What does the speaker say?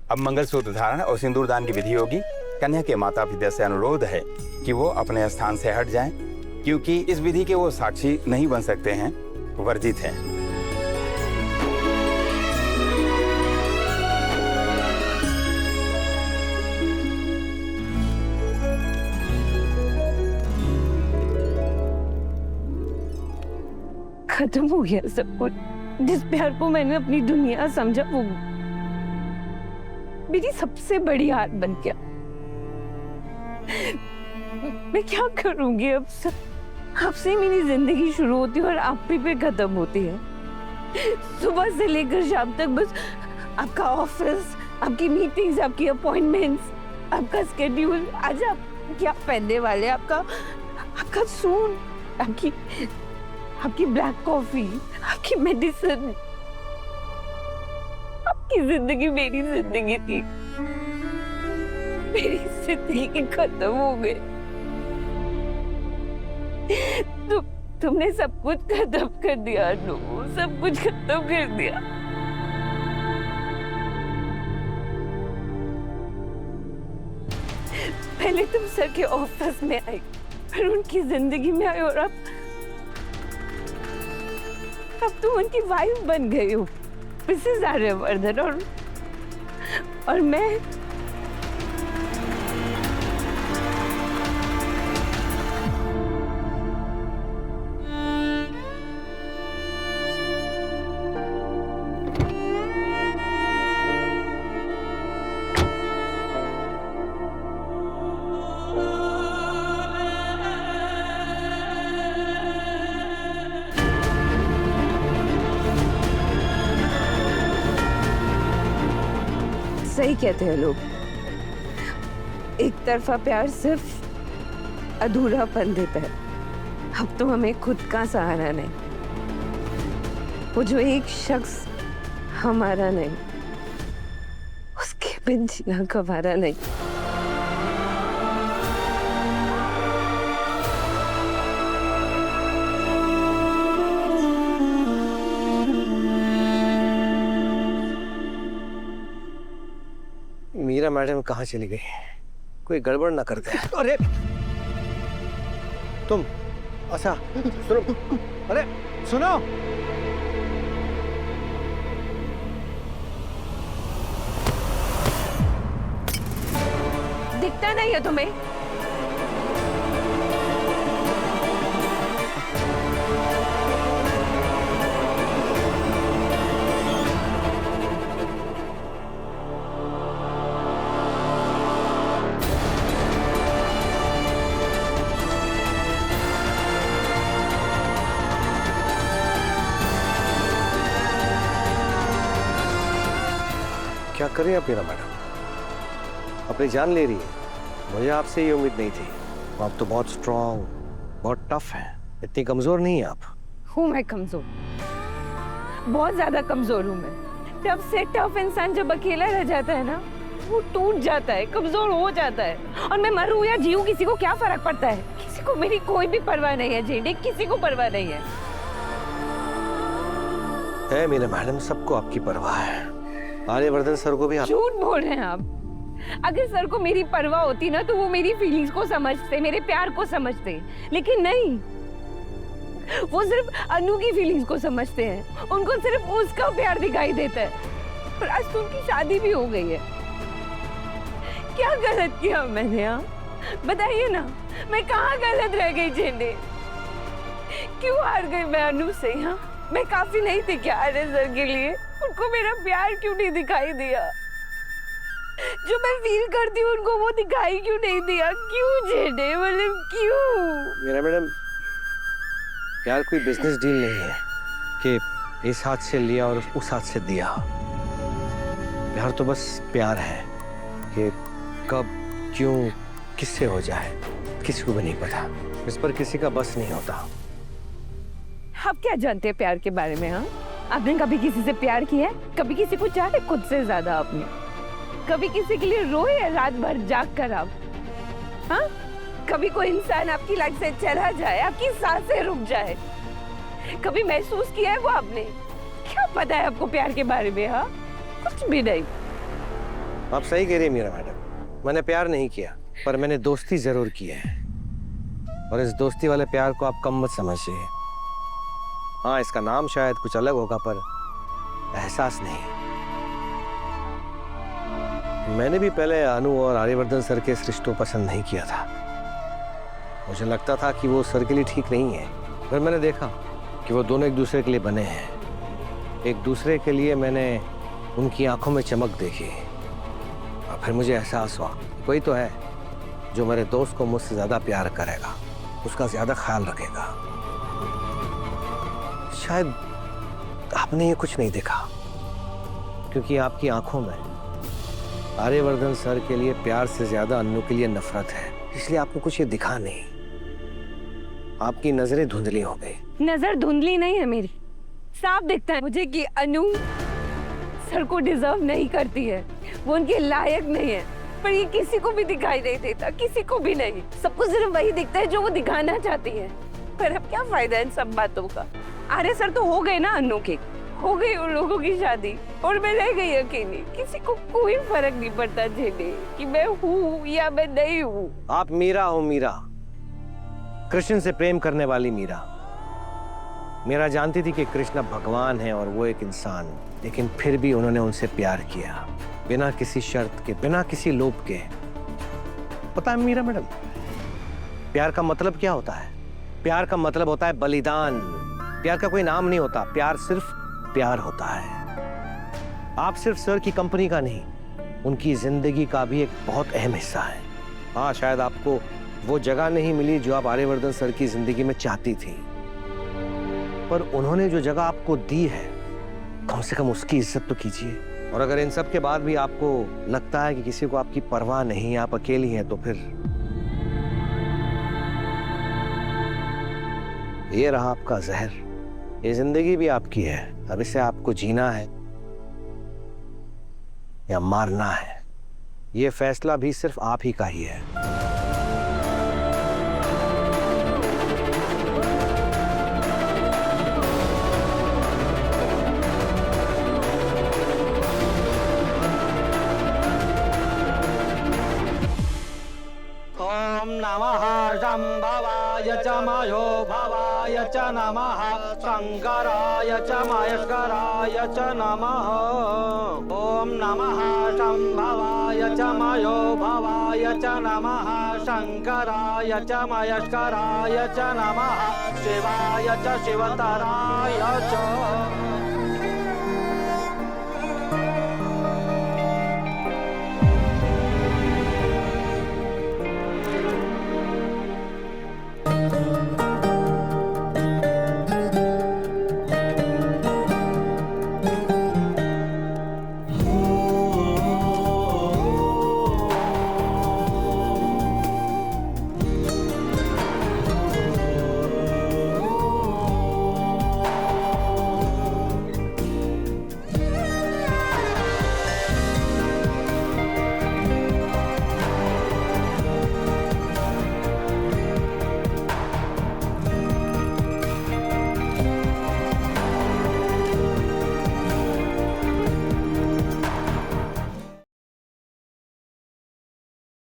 अब मंगलसूत्र धारण और सिंदूरदान की विधि होगी। कन्या के माता पिता से अनुरोध है कि वो अपने स्थान से हट जाएं, क्योंकि इस विधि के वो साक्षी नहीं बन सकते हैं, वर्जित हैं। खत्म हो गया सब कुछ। जिस प्यार को मैंने अपनी दुनिया समझा वो मेरी सबसे बड़ी हार बन गया। मैं क्या करूंगी अब? आपसे मेरी जिंदगी शुरू होती है और आप पे खत्म होती है। सुबह से लेकर शाम तक बस आपका ऑफिस, आपकी मीटिंग्स, आपकी अपॉइंटमेंट्स, आपका स्केड्यूल, आज आप क्या पहनने वाले, आपका सूट, आपकी ब्लैक कॉफी, आपकी मेडिसिन। आपकी जिंदगी मेरी जिंदगी थी, मेरी जिंदगी खत्म हो गई। तुमने सब कुछ खत्म कर दिया अनु, सब कुछ खत्म कर दिया। पहले तुम सर के ऑफिस में आई, फिर उनकी जिंदगी में आई और अब तुम उनकी वाइफ बन गई हो, मिसेस आर्यवर्धन। और मैं सही कहते हैं लोग, एक तरफा प्यार सिर्फ अधूरापन देता है। अब तो हमें खुद का सहारा नहीं, वो जो एक शख्स हमारा नहीं, उसके बिन जीना गवारा नहीं। मीरा मैडम कहाँ चली गई? कोई गड़बड़ ना कर दे। अरे तुम अच्छा सुनो, अरे सुनो, दिखता नहीं है तुम्हें? क्या करें अब मीरा मैडम, अपनी जान ले रही है। मुझे आपसे ये उम्मीद नहीं थी। आप तो बहुत स्ट्रांग, बहुत टफ हैं, इतनी कमजोर नहीं है आप। हूँ मैं कमजोर? बहुत ज्यादा कमजोर हूँ मैं। टफ से टफ इंसान जब अकेला रह जाता है ना, वो टूट जाता है, कमजोर हो जाता है। और मैं मरूं या जीऊं, किसी को क्या फर्क पड़ता है? किसी को मेरी कोई भी परवाह नहीं है जेडी, किसी को परवाह नहीं है। मीरा मैडम, सबको आपकी परवाह है। आर्यवर्धन सर को भी आप झूठ बोल रहे हैं आप। अगर सर को मेरी परवाह होती ना तो वो मेरी फीलिंग्स को समझते, मेरे प्यार को समझते, लेकिन नहीं, वो सिर्फ अनु की फीलिंग्स को समझते हैं। उनको सिर्फ उसका प्यार दिखाई देता है। और आज तो उनकी शादी भी हो गई है। क्या गलत किया मैंने? यहाँ बताइए ना, मैं कहाँ गलत रह गई जेंडे? क्यों हार गई मैं अनु से? यहाँ मैं काफी नहीं थी क्या आर्य सर के लिए? उनको मेरा प्यार क्यों नहीं दिखाई दिया? जो मैं फील करती हूँ उनको वो दिखाई क्यों नहीं दिया? क्यों जेडे, मतलब क्यों? मेरा मैडम, प्यार कोई बिजनेस डील नहीं है कि इस हाथ से लिया और उस हाथ से दिया। प्यार तो बस प्यार है कि कब, क्यों, किससे हो जाए किसी को भी नहीं पता। इस पर किसी का बस नहीं होता। आप क्या जानते हैं प्यार के बारे में? हाँ, आपने कभी किसी से प्यार किया है? कभी किसी को चाहे खुद से ज्यादा आपने? कभी किसी के लिए रोए रात भर जाग कर आप? हाँ, कभी कोई इंसान आपकी लाइफ से चला जाए, आपकी सांसें रुक जाए, कभी महसूस किया है वो? आपने क्या पता है आपको प्यार के बारे में? हाँ, कुछ भी नहीं। आप सही कह रही है मीरा मैडम, मैंने प्यार नहीं किया, पर मैंने दोस्ती जरूर की है। और इस दोस्ती वाले प्यार को आप कम मत समझिए। हाँ, इसका नाम शायद कुछ अलग होगा, पर एहसास नहीं। मैंने भी पहले अनु और आर्यवर्धन सर के इस रिश्तों पसंद नहीं किया था। मुझे लगता था कि वो सर के लिए ठीक नहीं है, फिर मैंने देखा कि वो दोनों एक दूसरे के लिए बने हैं। एक दूसरे के लिए मैंने उनकी आंखों में चमक देखी और फिर मुझे एहसास हुआ कोई तो है जो मेरे दोस्त को मुझसे ज्यादा प्यार करेगा, उसका ज्यादा ख्याल रखेगा। शायद आपने ये कुछ नहीं देखा, क्योंकि आपकी आंखों में आर्यवर्धन सर के लिए प्यार से ज्यादा अन्नू के लिए नफरत है, इसलिए आपको कुछ ये दिखा नहीं। आपकी नजरें धुंधली हो गई। नजर धुंधली नहीं है मेरी, साफ दिखता है मुझे कि अनु सर को डिजर्व नहीं करती है, वो उनके लायक नहीं है। पर ये किसी को भी दिखाई नहीं देता, किसी को भी नहीं। सबको सिर्फ वही दिखता है जो वो दिखाना चाहती है। पर अब क्या फायदा इन सब बातों का। आर्य सर तो हो गए ना अनु के, हो गई उन लोगों की शादी और मैं रह गई अकेली। किसी को कोई फर्क नहीं पड़ता झेले कि मैं हूँ या मैं नहीं हूँ। आप मीरा हो, मीरा, कृष्ण से प्रेम करने वाली मीरा। मीरा जानती थी कि कृष्ण भगवान है और वो एक इंसान, लेकिन फिर भी उन्होंने उनसे प्यार किया, बिना किसी शर्त के, बिना किसी लोभ के। पता है मीरा मैडम, प्यार का मतलब क्या होता है? प्यार का मतलब होता है बलिदान। प्यार का कोई नाम नहीं होता, प्यार सिर्फ प्यार होता है। आप सिर्फ सर की कंपनी का नहीं, उनकी जिंदगी का भी एक बहुत अहम हिस्सा है। हाँ, शायद आपको वो जगह नहीं मिली जो आप आर्यवर्धन सर की जिंदगी में चाहती थी, पर उन्होंने जो जगह आपको दी है, कम से कम उसकी इज्जत तो कीजिए। और अगर इन सब के बाद भी आपको लगता है कि किसी को आपकी परवाह नहीं, आप अकेली हैं, तो फिर ये रहा आपका जहर। ये जिंदगी भी आपकी है, अब इसे आपको जीना है या मारना है, ये फैसला भी सिर्फ आप ही का ही है। ओम नमः शंभवाय च मयो भवाय च नमः शंकराय च महेश्वराय च नमः। ओम नमः शंभवाय च मयो भवाय च नमः शंकराय च महेश्वराय च नमः शिवाय च शिवतराय च